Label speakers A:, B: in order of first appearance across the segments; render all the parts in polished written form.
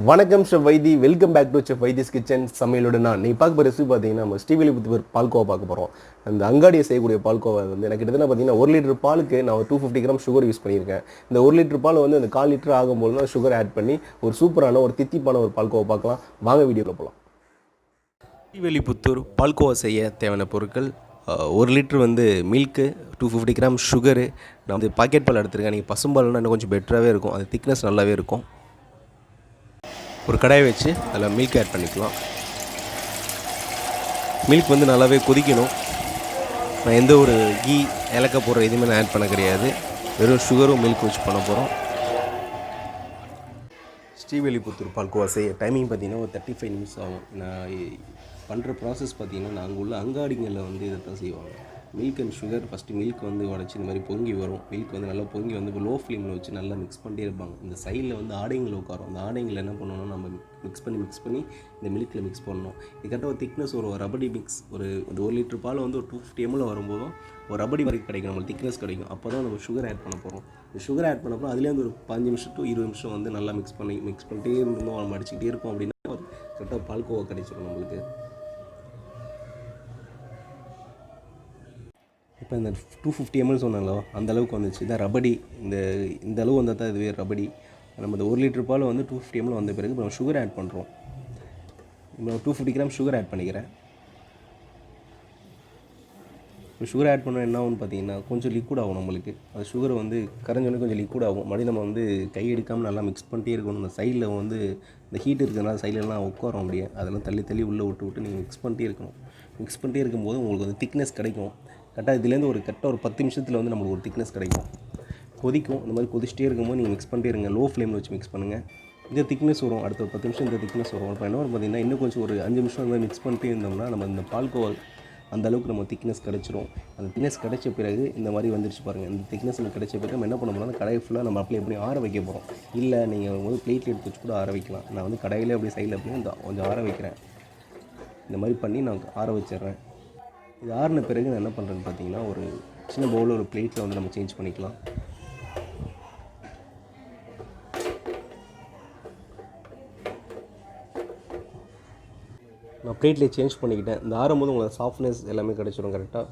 A: வணக்கம் chef Vaithy, welcome back to chef Vaithy's kitchen. சமையலோட நான் நீ பார்க்க போகிற ரெசிபி பார்த்தீங்கன்னா நம்ம ஸ்ரீவில்லிபுத்தூர் பால்கோவா பார்க்க போகிறோம். அந்த அங்காடியை செய்யக்கூடிய பால்கோவா வந்து எனக்கு கிட்டத்தட்ட பார்த்தீங்கன்னா 1 லிட்டர் பாலுக்கு நான் 250 கிராம் சுகர் யூஸ் பண்ணியிருக்கேன். இந்த 1 லிட்டர் பால் வந்து அந்த 1/4 லிட்டர் ஆகும்போது தான் சுகர் ஆட் பண்ணி ஒரு சூப்பரான ஒரு தித்திப்பான ஒரு பால்கோவா பார்க்கலாம். வாங்க வீடியோவில் போகலாம். ஸ்ரீவில்லிபுத்தூர் பால்கோவா செய்ய தேவையான பொருட்கள் 1 லிட்டர் வந்து மில்க்கு, 250 கிராம் சுகரு. நான் வந்து பாக்கெட் பால் எடுத்துருக்கேன். நீங்கள் பசும்பால்னா இன்னும் கொஞ்சம் பெட்டராகவே இருக்கும், அது திக்னஸ் நல்லாவே இருக்கும். ஒரு கடாயை வச்சு அதில் மில்க் ஆட் பண்ணிக்கலாம். மில்க் வந்து நல்லாவே கொதிக்கணும். நான் எந்த ஒரு கீ ஏலக்காய் போடுற எதுவுமே நான் ஆட் பண்ண கிடையாது. வெறும் சுகரும் மில்க் வச்சு பண்ண போகிறோம். ஸ்ரீவில்லிபுத்தூர் பால்கோவா செய்ய டைமிங் பார்த்திங்கன்னா ஒரு 35 நிமிஷம் ஆகும். நான் பண்ணுற ப்ராசஸ் பார்த்திங்கன்னா நான் அங்கே உள்ள அங்காடிங்களில் வந்து இதை தான் செய்வாங்க. Milk and sugar first milk வந்து உடச்சி இந்த மாதிரி பொங்கி வரும். மில்க் வந்து நல்லா பொங்கி வந்து இப்போ லோ ஃப்ளேமில் வச்சு நல்லா மிக்ஸ் பண்ணிட்டே இருப்பாங்க. இந்த சைடில் வந்து ஆடைங்களில் உட்காரும். அந்த ஆடைங்களில் என்ன பண்ணணும்னா நம்ம மிக்ஸ் பண்ணி இந்த மில்கில் மிக்ஸ் பண்ணணும். இது கரெக்டாக ஒரு திக்னஸ் ஒரு ரபடி மிக்ஸ் ஒரு 1 லிட்டர் பால் வந்து ஒரு 250 ml வரும்போதும் ஒரு ரபடி வரைக்கும் கிடைக்கும், நம்மளுக்கு திக்னஸ் கிடைக்கும். அப்போ தான் நம்ம சுகர் ஆட் பண்ண போகிறோம். இந்த சுகர் ஆட் பண்ணப்போ அதுலேருந்து ஒரு 15 நிமிஷம் to 20 நிமிஷம் வந்து நல்லா மிக்ஸ் பண்ணிட்டே இருந்தோம், நம்ம அடிச்சுக்கிட்டே இருக்கோம் அப்படின்னா கரெக்டாக பால்கோவா கிடைச்சிடும் நம்மளுக்கு. இப்போ இந்த 250 ml சொன்னாங்களோ அந்த அளவுக்கு வந்துச்சு. இதான் ரபடி. இந்த அளவு வந்தால் தான் இதுவே ரபடி. நம்ம இந்த 1 லிட்டர் பால் வந்து 250 ml வந்த பிறகு இப்போ நம்ம சுகர் ஆட் பண்ணுறோம். இப்போ 250 கிராம் சுகர் ஆட் பண்ணிக்கிறேன். இப்போ சுகர் ஆட் பண்ணால் என்ன ஆகும்னு பார்த்தீங்கன்னா கொஞ்சம் லிக்விட் ஆகும் நம்மளுக்கு. அது சுகர் வந்து கரைஞ்சோடனே கொஞ்சம் லிக்விட் ஆகும். மறுபடியும் நம்ம வந்து கை எடுக்காமல் நல்லா மிக்ஸ் பண்ணிட்டே இருக்கணும். இந்த சைடில் வந்து இந்த ஹீட் இருக்கிறதுனால சைட்லலாம் உட்காரும் அப்படியே. அதெல்லாம் தள்ளி உள்ளே விட்டு நீங்கள் மிக்ஸ் பண்ணிட்டே இருக்கணும். மிக்ஸ் பண்ணிட்டே இருக்கும்போது உங்களுக்கு வந்து திக்னஸ் கிடைக்கும். கரெக்டாக இதுலேருந்து ஒரு 10 நிமிஷத்தில் வந்து நம்மளுக்கு ஒரு திக்னஸ் கிடைக்கும். கொதிக்கும். இந்த மாதிரி கொதிச்சிட்டே இருக்கும்போது நீங்கள் மிக்ஸ் பண்ணிட்டே இருங்க. லோ ஃப்ளேமில் வச்சு மிக்ஸ் பண்ணுங்கள். இந்த திக்னஸ் வரும். அடுத்த ஒரு 10 நிமிஷம் இந்த திக்னஸ் வரும். இப்போ என்ன பார்த்தீங்கன்னா இன்னும் கொஞ்சம் ஒரு 5 நிமிஷம் இந்த மாதிரி மிக்ஸ் பண்ணிட்டே இருந்தோம்னா நம்ம இந்த பால்கோவா அந்த அளவுக்கு நம்ம திக்னஸ் கிடச்சிரும். அந்த திக்னஸ் கிடைச்ச பிறகு இந்த மாதிரி வந்துருச்சு பாருங்கள். இந்த திக்னஸ் கிடைச்ச பிறகு நம்ம என்ன பண்ண போகிறோம், அந்த கடாயை ஃபுல்லாக நம்ம அப்படியே எப்படி ஆற வைக்க போகிறோம். இல்லை நீங்கள் வந்து பிளேட்டில் எடுத்து வச்சு கூட ஆற வைக்கலாம். நான் வந்து கடையிலே அப்படியே சைடில் அப்படியே கொஞ்சம் ஆற வைக்கிறேன். இந்த மாதிரி பண்ணி நான் ஆற வச்சிடுறேன். இது ஆறின பிறகு நான் என்ன பண்ணுறேன்னு பார்த்தீங்கன்னா ஒரு சின்ன பவுலில் ஒரு பிளேட்டில் வந்து நம்ம சேஞ்ச் பண்ணிக்கலாம். நான் பிளேட்லேயே சேஞ்ச் பண்ணிக்கிட்டேன். இந்த ஆறும்போது உங்களுக்கு சாஃப்ட்னஸ் எல்லாமே கிடச்சிடும் கரெக்டாக.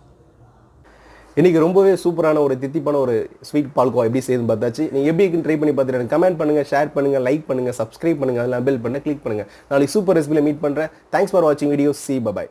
A: இன்றைக்கி ரொம்பவே சூப்பரான ஒரு தித்திப்பான ஒரு ஸ்வீட் பால்கோவா எப்படி செய்யுதுன்னு பார்த்தாச்சு. நீங்கள் எப்படி இருக்குன்னு ட்ரை பண்ணி பார்த்துட்டு கமெண்ட் பண்ணுங்கள், ஷேர் பண்ணுங்கள், லைக் பண்ணுங்கள், சப்ஸ்கிரைப் பண்ணுங்கள், அதெல்லாம் பெல் பண்ண கிளிக் பண்ணுங்கள். நாளைக்கு சூப்பர் ரெசிபியில் மீட் பண்ணுறேன். தேங்க்ஸ் ஃபார் வாட்சிங் வீடியோ. See by.